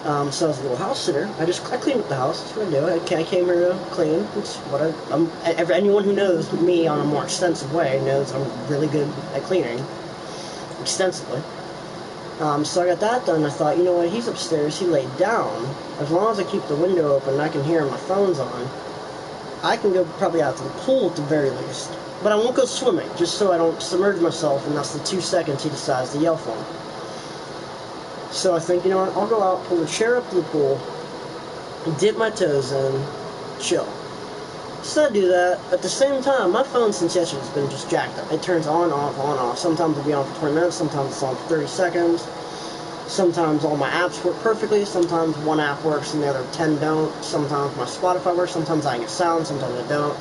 So I was a little house sitter. I cleaned up the house. That's what I do. I came here to clean. It's what anyone who knows me on a more extensive way knows I'm really good at cleaning extensively. So I got that done. I thought, you know what? He's upstairs. He laid down. As long as I keep the window open and I can hear my phone's on, I can go probably out to the pool at the very least. But I won't go swimming, just so I don't submerge myself, and that's the 2 seconds he decides to yell for me. So I think, you know what, I'll go out, pull the chair up to the pool, dip my toes in, chill. So I do that. At the same time, my phone since yesterday has been just jacked up. It turns on, off, on, off. Sometimes it'll be on for 20 minutes, sometimes it's on for 30 seconds. Sometimes all my apps work perfectly, sometimes one app works and the other 10 don't. Sometimes my Spotify works, sometimes I get sound, sometimes I don't.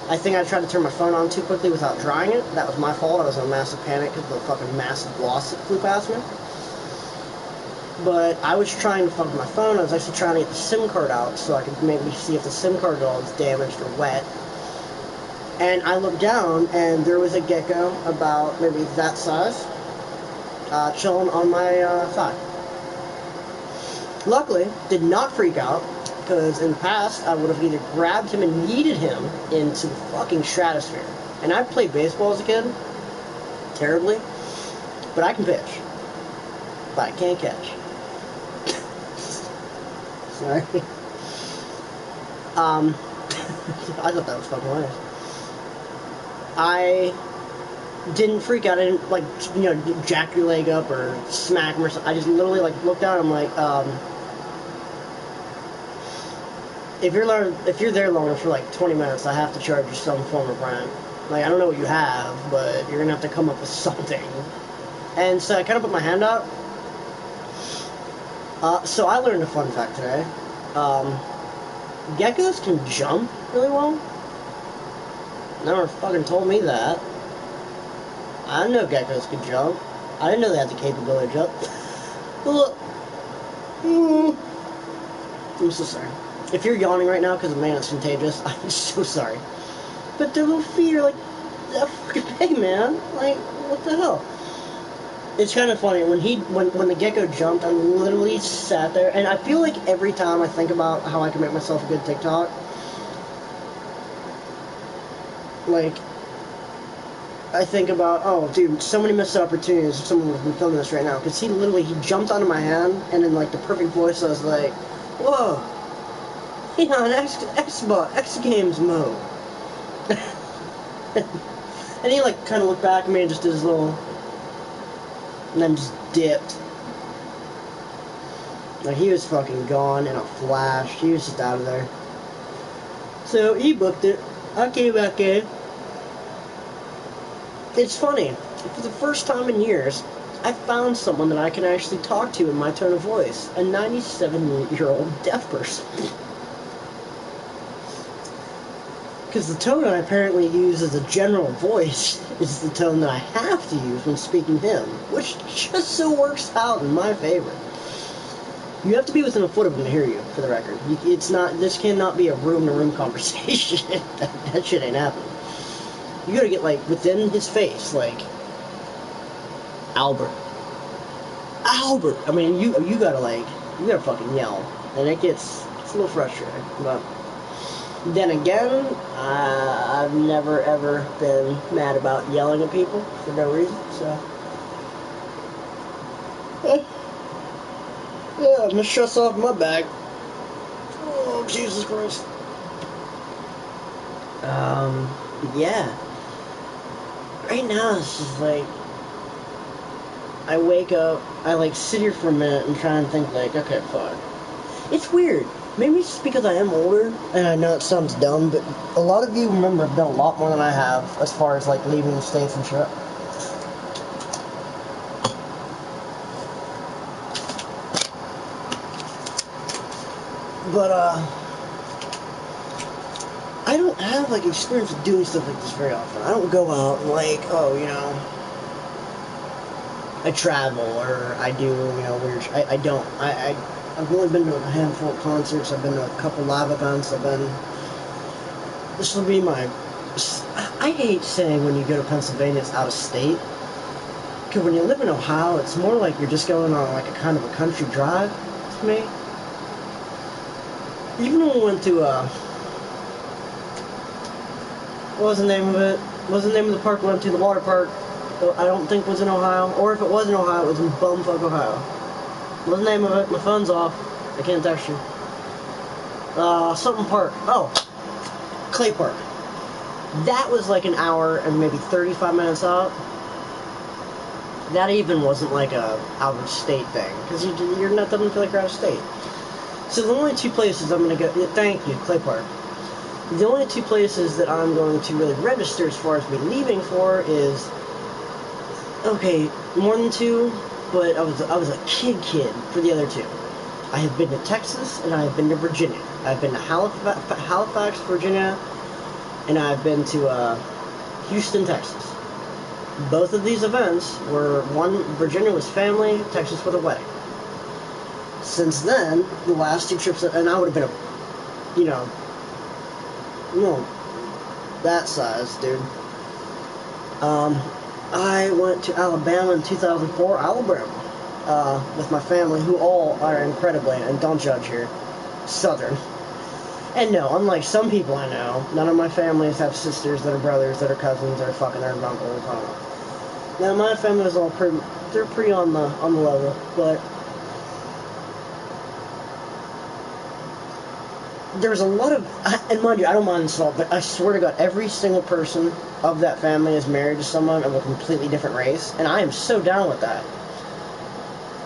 I think I tried to turn my phone on too quickly without drying it. That was my fault. I was in a massive panic because of the fucking massive loss that flew past me. But I was trying to fuck with my phone. I was actually trying to get the SIM card out so I could maybe see if the SIM card at all is damaged or wet. And I looked down, and there was a gecko about maybe that size, chilling on my thigh. Luckily, did not freak out, because in the past, I would have either grabbed him and yeeted him into the fucking stratosphere. And I played baseball as a kid, terribly, but I can pitch. But I can't catch. Sorry. I thought that was fucking hilarious. I didn't freak out. I didn't, like, you know, jack your leg up or smack him or something. I just literally, like, looked down and I'm like, if you're there long enough for, like, 20 minutes, I have to charge you some form of rent. Like, I don't know what you have, but you're gonna have to come up with something. And so I kind of put my hand out. So I learned a fun fact today. Geckos can jump really well. Never fucking told me that. I didn't know geckos could jump. I didn't know they had the capability to jump. Look. I'm so sorry. If you're yawning right now because, man, it's contagious, I'm so sorry. But their little feet are like that fucking big, man. Like, what the hell? It's kind of funny, when the gecko jumped, I literally sat there, and I feel like every time I think about how I can make myself a good TikTok, like, I think about, oh, dude, so many missed opportunities if someone would have been filming this right now, because he jumped onto my hand, and in, like, the perfect voice, I was like, whoa, he on X Games mode. And he like kind of looked back at me and just did his little, and then just dipped. Like he was fucking gone in a flash. He was just out of there. So he booked it. I came back in. It's funny. For the first time in years, I found someone that I can actually talk to in my tone of voice. A 97-year-old deaf person. Because the tone I apparently use as a general voice is the tone that I have to use when speaking to him, which just so works out in my favor. You have to be within a foot of him to hear you, for the record. It's not. This cannot be a room-to-room conversation. that shit ain't happening. You gotta get, like, within his face, like, Albert. Albert! I mean, you gotta, like, you gotta fucking yell. And it's a little frustrating, but... Then again, I've never ever been mad about yelling at people for no reason, so... Yeah, I'm gonna stress off my back. Oh, Jesus Christ. Yeah. Right now, it's just like... I wake up, I like sit here for a minute and try and think like, okay, fuck. It's weird. Maybe it's just because I am older, and I know it sounds dumb, but a lot of you remember I've done a lot more than I have as far as like leaving the States and shit. But I don't have like experience with doing stuff like this very often. I don't go out and like, oh, you know, I travel or I do, you know, weird. I don't. I've only been to a handful of concerts. I've been to a couple live events. This will be my... I hate saying when you go to Pennsylvania it's out of state. Because when you live in Ohio, it's more like you're just going on like a kind of a country drive to me. Even when we went to, what was the name of it? What was the name of the park we went to? The water park. I don't think was in Ohio. Or if it was in Ohio, it was in bumfuck Ohio. What's the name of it? My phone's off. I can't text you. Something park. Oh, Clay Park. That was like an hour and maybe 35 minutes out. That even wasn't like a out of state thing, because you're not doesn't feel like you're out of state. So the only two places I'm gonna go. Thank you, Clay Park. The only two places that I'm going to really register as far as me leaving for is, okay, more than two, but I was a kid for the other two. I have been to Texas and I have been to Virginia. I've been to Halifax, Virginia, and I've been to Houston, Texas. Both of these events were, one, Virginia was family, Texas was a wedding. Since then, the last two trips, and I would have been a, you know, that size, dude. I went to Alabama in 2004, Alabama, with my family, who all are incredibly, and don't judge here, Southern. And no, unlike some people I know, none of my families have sisters that are brothers, that are cousins, that are fucking their uncles. I don't know. Now my family is all pretty, they're pretty on the level, but there's a lot of, and mind you, I don't mind insult, but I swear to God, every single person of that family is married to someone of a completely different race, and I am so down with that.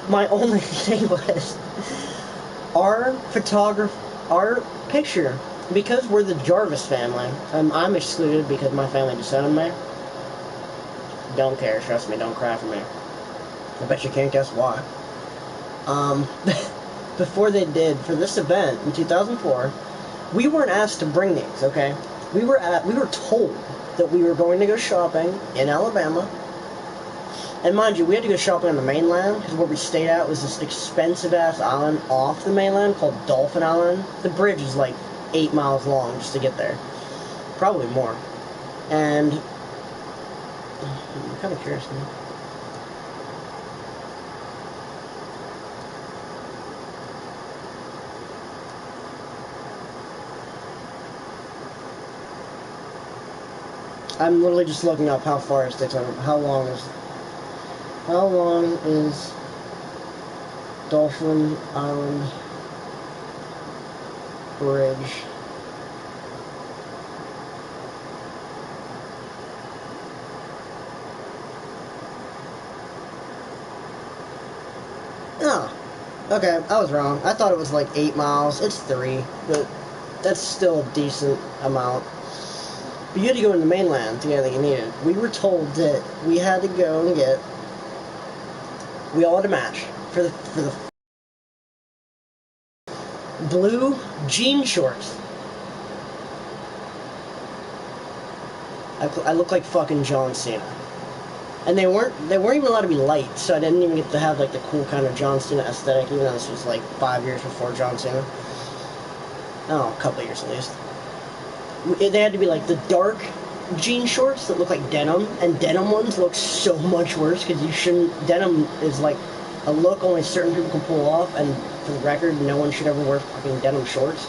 My only thing was, our picture, because we're the Jarvis family, I'm excluded because my family disowned me. Don't care, trust me, don't cry for me. I bet you can't guess why. Before they did, for this event in 2004, we weren't asked to bring these, okay? We were told that we were going to go shopping in Alabama. And mind you, we had to go shopping on the mainland, because where we stayed at was this expensive-ass island off the mainland called Dolphin Island. The bridge is like 8 miles long just to get there. Probably more. And I'm kind of curious now. I'm literally just looking up how far is Daytona. How long is Dolphin Island Bridge? Okay, I was wrong. I thought it was like 8 miles. It's 3, but that's still a decent amount. But you had to go in the mainland to get everything you needed. We were told that we had to go and get. We all had a match for the blue jean shorts. I look like fucking John Cena. And they weren't even allowed to be light, so I didn't even get to have like the cool kind of John Cena aesthetic, even though this was like 5 years before John Cena. Oh, a couple years at least. They had to be like the dark jean shorts that look like denim, and denim ones look so much worse because you shouldn't. Denim is like a look only certain people can pull off, and for the record, no one should ever wear fucking denim shorts.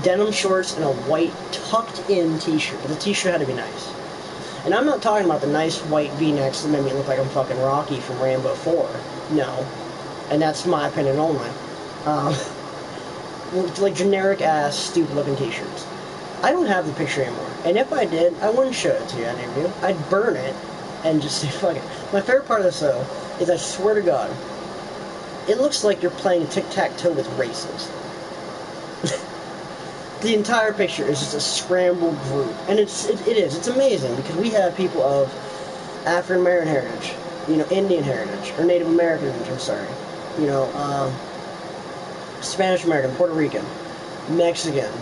Denim shorts and a white tucked in t-shirt. The t-shirt had to be nice. And I'm not talking about the nice white v-necks that made me look like I'm fucking Rocky from Rambo 4. No. And that's my opinion only. Like generic ass, stupid looking t-shirts. I don't have the picture anymore. And if I did, I wouldn't show it to you, any of you. I'd burn it and just say, fuck it. My favorite part of this, though, is I swear to God, it looks like you're playing tic-tac-toe with races. The entire picture is just a scrambled group. And it is. It's amazing because we have people of African American heritage, Indian heritage, or Native American heritage, I'm sorry. Spanish American, Puerto Rican, Mexican.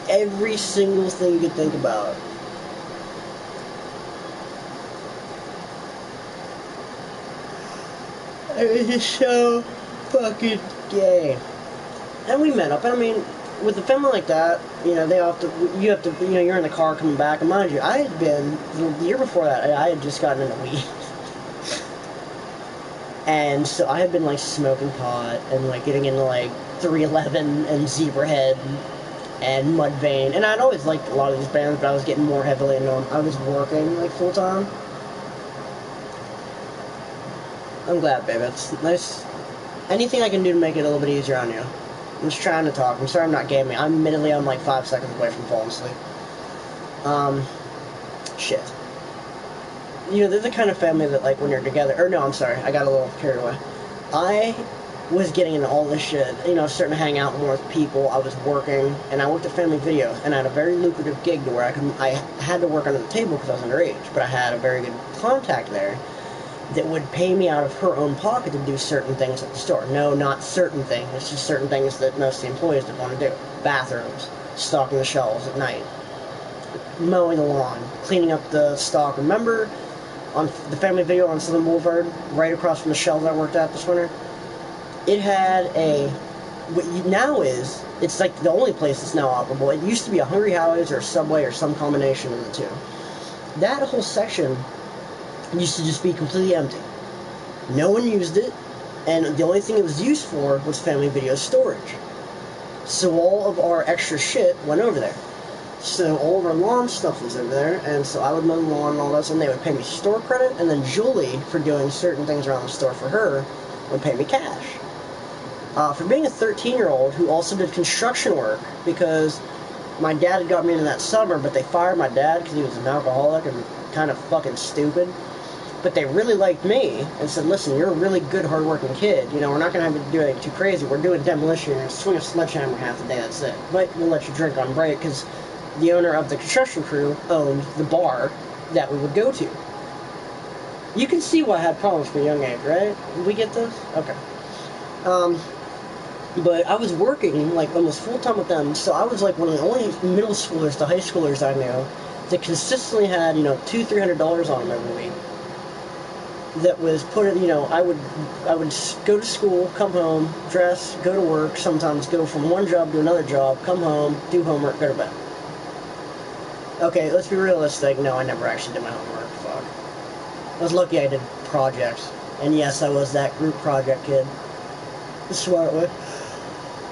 Every single thing you could think about. It is so fucking gay. And we met up, and I mean, with a family like that, you have to, you're in the car coming back, and mind you, I had been, the year before that, I had just gotten into weed. And so I had been, like, smoking pot, and, like, getting into, like, 311 and Zebrahead, and Mudvayne, and I'd always liked a lot of these bands, but I was getting more heavily into them. I was working, like, full-time. I'm glad, babe. It's nice. Anything I can do to make it a little bit easier on you. I'm just trying to talk. I'm sorry I'm not gaming. Admittedly, I'm like 5 seconds away from falling asleep. Shit. They're the kind of family that, like, when you're together... Or, no, I'm sorry. I got a little carried away. I was getting into all this shit. Starting to hang out more with people. I was working, and I worked at Family Video, and I had a very lucrative gig to where I had to work under the table because I was underage, but I had a very good contact there that would pay me out of her own pocket to do certain things at the store. No, not certain things. It's just certain things that most of the employees didn't want to do. Bathrooms, stocking the shelves at night, mowing the lawn, cleaning up the stock. Remember on the Family Video on Southern Boulevard, right across from the shelves I worked at this winter? It had it's like the only place that's now operable. It used to be a Hungry Howie's or a Subway or some combination of the two. That whole section used to just be completely empty. No one used it, and the only thing it was used for was Family Video storage. So all of our extra shit went over there. So all of our lawn stuff was over there, and so I would mow the lawn and all that, and they would pay me store credit, and then Julie, for doing certain things around the store for her, would pay me cash. For being a 13-year-old who also did construction work, because my dad had got me into that summer, but they fired my dad because he was an alcoholic and kind of fucking stupid. But they really liked me and said, listen, you're a really good, hard-working kid. We're not going to have you do anything too crazy. We're doing demolition and swing a sledgehammer half the day, that's it. But we'll let you drink on break because the owner of the construction crew owned the bar that we would go to. You can see why I had problems from a young age, right? Did we get this? Okay. But I was working, like, almost full-time with them, so I was, like, one of the only middle schoolers to high schoolers I knew that consistently had, $200-300 on them every week. That was put in, I would go to school, come home, dress, go to work, sometimes go from one job to another job, come home, do homework, go to bed. Okay, let's be realistic. No, I never actually did my homework. Fuck. I was lucky I did projects. And yes, I was that group project kid. The smart way.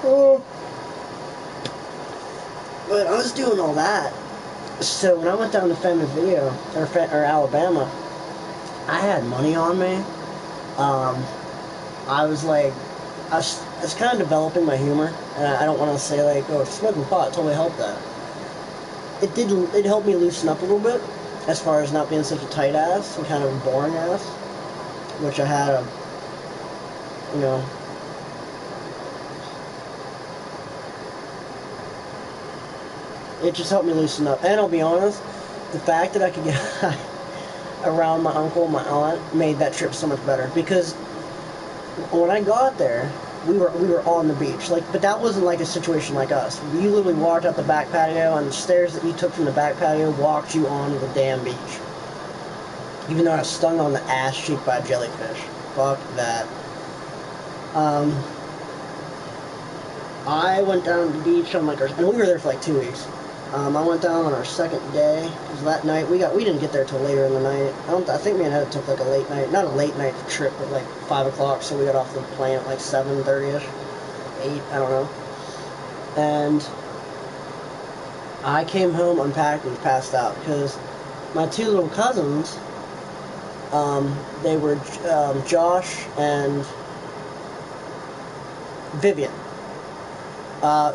Oh. But I was doing all that. So when I went down to Family Video, or Alabama, I had money on me. I was kind of developing my humor, and I don't want to say like, oh, smoking pot totally helped that. It helped me loosen up a little bit, as far as not being such a tight ass and kind of a boring ass, which I had you know. It just helped me loosen up. And I'll be honest, the fact that I could get around my uncle and my aunt made that trip so much better. Because when I got there, we were on the beach. Like, but that wasn't like a situation like us. You literally walked out the back patio, and the stairs that you took from the back patio walked you onto the damn beach. Even though I was stung on the ass cheek by a jellyfish. Fuck that. I went down to the beach on like and we were there for like 2 weeks. I went down on our second day. It was that night. We didn't get there till later in the night. I think me and Heather took like a late night, not a late night trip, but like 5 o'clock. So we got off the plane at like 7:30ish, 8. I don't know. And I came home, unpacked, and passed out because my 2 little cousins, they were Josh and Vivian.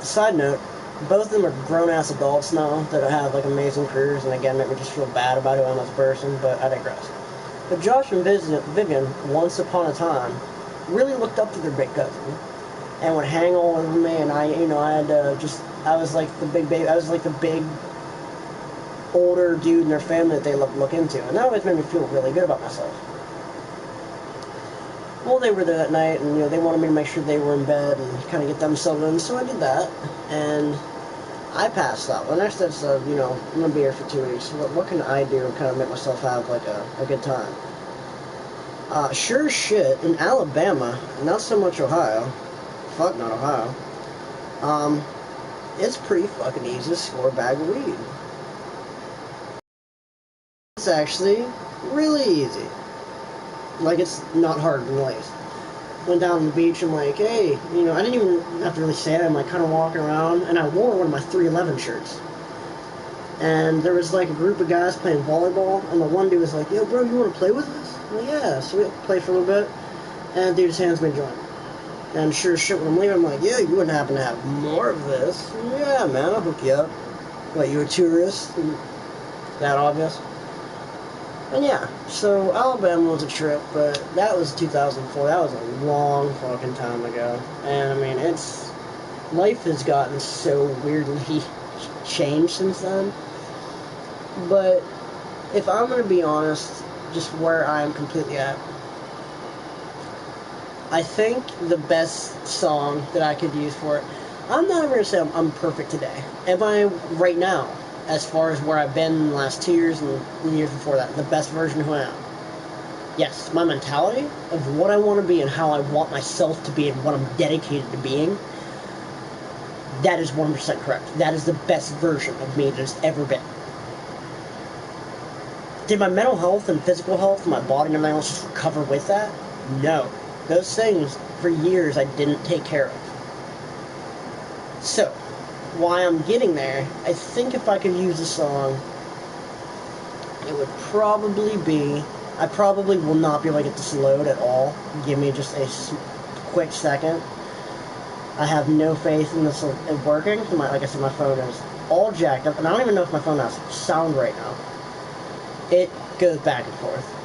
Side note, both of them are grown-ass adults now that have like amazing careers, and again, make me just feel bad about who I am as a person, but I digress. But Josh and Vivian, once upon a time, really looked up to their big cousin, and would hang all over me, and I had I was like the big baby, I was like the big older dude in their family that they look into, and that always made me feel really good about myself. Well, they were there that night, and they wanted me to make sure they were in bed and kind of get them settled in, so I did that, and I passed out. When I said, I'm going to be here for 2 weeks. What can I do to kind of make myself have, like, a good time? Sure as shit, in Alabama, not so much Ohio. Fuck, not Ohio. It's pretty fucking easy to score a bag of weed. It's actually really easy. Like, it's not hard in the least. Went down to the beach, I'm like, hey, I didn't even have to really say it. I'm like kind of walking around, and I wore one of my 311 shirts. And there was like a group of guys playing volleyball, and the one dude was like, yo, bro, you want to play with us? I'm like, yeah. So we played for a little bit, and dude just hands me a joint. And sure as shit, when I'm leaving, I'm like, yeah, you wouldn't happen to have more of this? Yeah, man, I'll hook you up. What, you a tourist? That obvious? And yeah, so Alabama was a trip, but that was 2004. That was a long fucking time ago. And I mean, life has gotten so weirdly changed since then. But if I'm going to be honest, just where I'm completely at, I think the best song that I could use for it, I'm not going to say I'm perfect today. Am I right now? As far as where I've been in the last 2 years and the years before that, the best version of who I am. Yes, my mentality of what I want to be and how I want myself to be and what I'm dedicated to being, that is 100% correct. That is the best version of me there's ever been. Did my mental health and physical health and my body and everything else just recover with that? No. Those things, for years, I didn't take care of. So, why I'm getting there, I think if I could use a song, it would probably be, I probably will not be able to get this load at all. Give me just a quick second. I have no faith in this working. Like I said, my phone is all jacked up, and I don't even know if my phone has sound right now. It goes back and forth.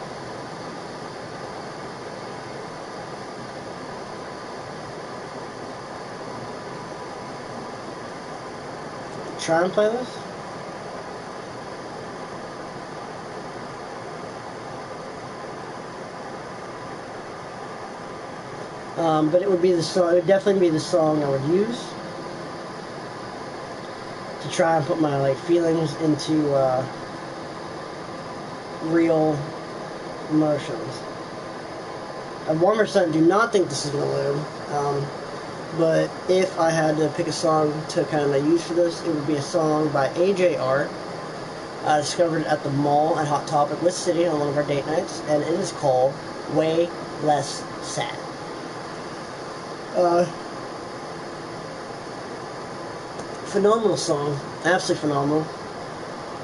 Try and play this. But it would be the song. It would definitely be the song I would use to try and put my feelings into real emotions. I 100% do not think this is gonna load. But if I had to pick a song to kind of use for this, it would be a song by AJ Art. I discovered it at the mall at Hot Topic with City on one of our date nights, and it is called Way Less Sad. Phenomenal song, absolutely phenomenal,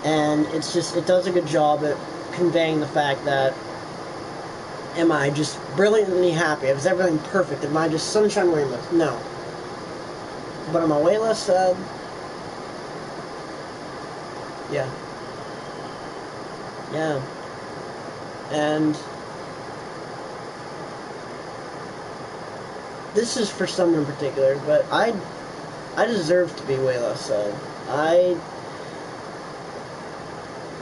and it does a good job at conveying the fact that, am I just brilliantly happy? Is everything perfect? Am I just sunshine rainbows? No. But am I way less sad? Yeah. Yeah. And this is for someone in particular, but I deserve to be way less sad.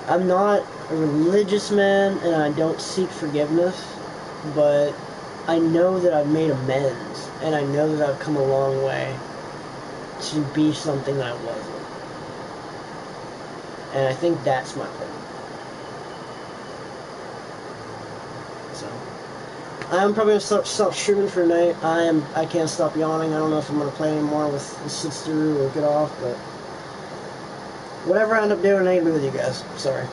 I'm not a religious man, and I don't seek forgiveness, but I know that I've made amends, and I know that I've come a long way to be something that I wasn't. And I think that's my point. So, I'm probably gonna stop streaming for tonight. I can't stop yawning. I don't know if I'm gonna play anymore with sit through or get off, but whatever I end up doing, I ain't with you guys. Sorry.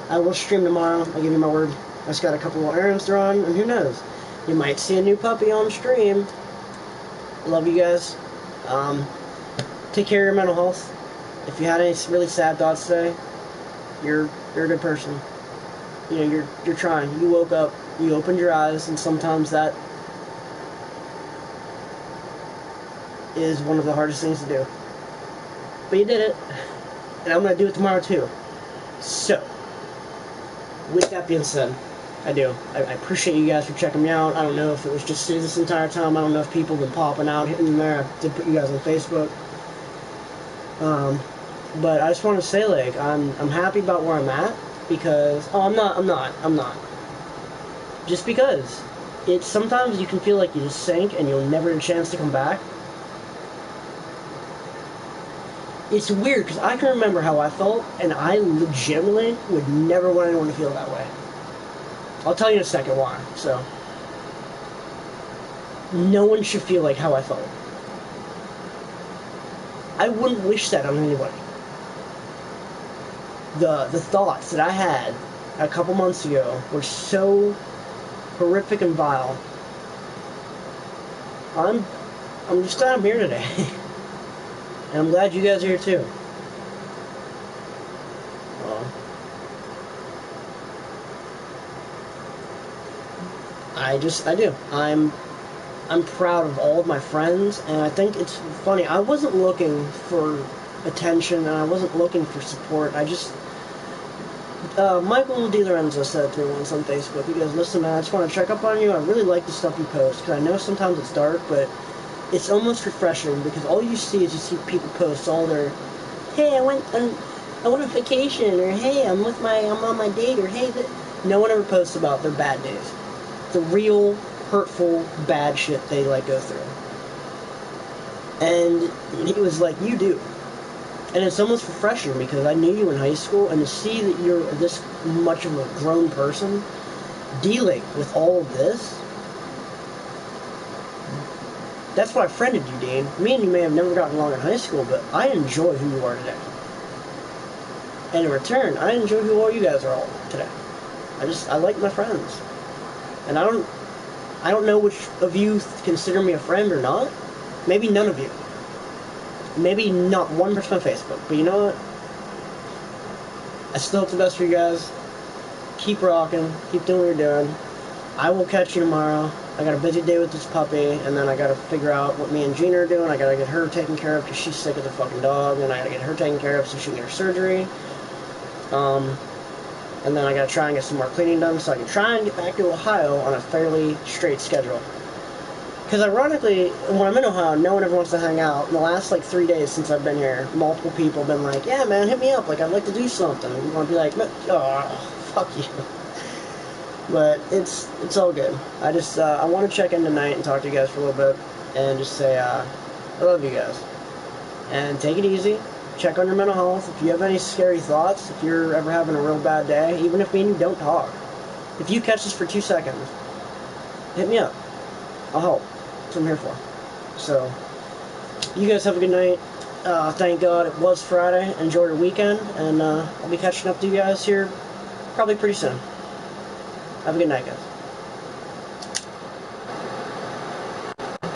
I will stream tomorrow. I give you my word. I just got a couple more errands to run, and who knows? You might see a new puppy on stream. Love you guys. Take care of your mental health. If you had any really sad thoughts today, you're a good person. You know, you're trying. You woke up, you opened your eyes, and sometimes that is one of the hardest things to do. But you did it, and I'm going to do it tomorrow too. So, with that being said, I appreciate you guys for checking me out. I don't know if it was just Sue this entire time. I don't know if people have been popping out, hitting there. I did put you guys on Facebook. But I just want to say, like, I'm happy about where I'm at, because, I'm not. Just because. It's sometimes you can feel like you just sank and you'll never get a chance to come back. It's weird, because I can remember how I felt, and I legitimately would never want anyone to feel that way. I'll tell you in a second why, so. No one should feel like how I felt. I wouldn't wish that on anybody. The thoughts that I had a couple months ago were so horrific and vile. I'm just glad I'm here today. And I'm glad you guys are here too. I do. I'm proud of all of my friends, and I think it's funny. I wasn't looking for attention, and I wasn't looking for support. I just... Michael DiLorenzo said it to me once on Facebook. He goes, listen, man, I just want to check up on you. I really like the stuff you post, because I know sometimes it's dark, but it's almost refreshing, because all you see is you see people post all their, hey, I went on vacation, or hey, I'm on my date, or hey, no one ever posts about their bad days. The real, hurtful, bad shit they, like, go through. And he was like, you do. And it's almost refreshing, because I knew you in high school, and to see that you're this much of a grown person dealing with all of this, that's why I friended you, Dean. Me and you may have never gotten along in high school, but I enjoy who you are today. And in return, I enjoy who all you guys are all today. I like my friends. And I don't know which of you consider me a friend or not. Maybe none of you. Maybe not one person on Facebook. But you know what? I still hope the best for you guys. Keep rocking. Keep doing what you're doing. I will catch you tomorrow. I got a busy day with this puppy, and then I gotta figure out what me and Gina are doing. I gotta get her taken care of because she's sick as a fucking dog, and I gotta get her taken care of so she can get her surgery. And then I gotta try and get some more cleaning done so I can try and get back to Ohio on a fairly straight schedule. Because ironically, when I'm in Ohio, no one ever wants to hang out. In the last, like, 3 days since I've been here, multiple people have been like, yeah, man, hit me up. Like, I'd like to do something. You want to be like, oh, fuck you. But it's all good. I want to check in tonight and talk to you guys for a little bit. And just say, I love you guys. And take it easy. Check on your mental health. If you have any scary thoughts, if you're ever having a real bad day, even if me and you don't talk, if you catch this for 2 seconds, hit me up. I'll help. That's what I'm here for. So, you guys have a good night. Thank God it was Friday. Enjoy your weekend. And I'll be catching up to you guys here probably pretty soon. Have a good night, guys.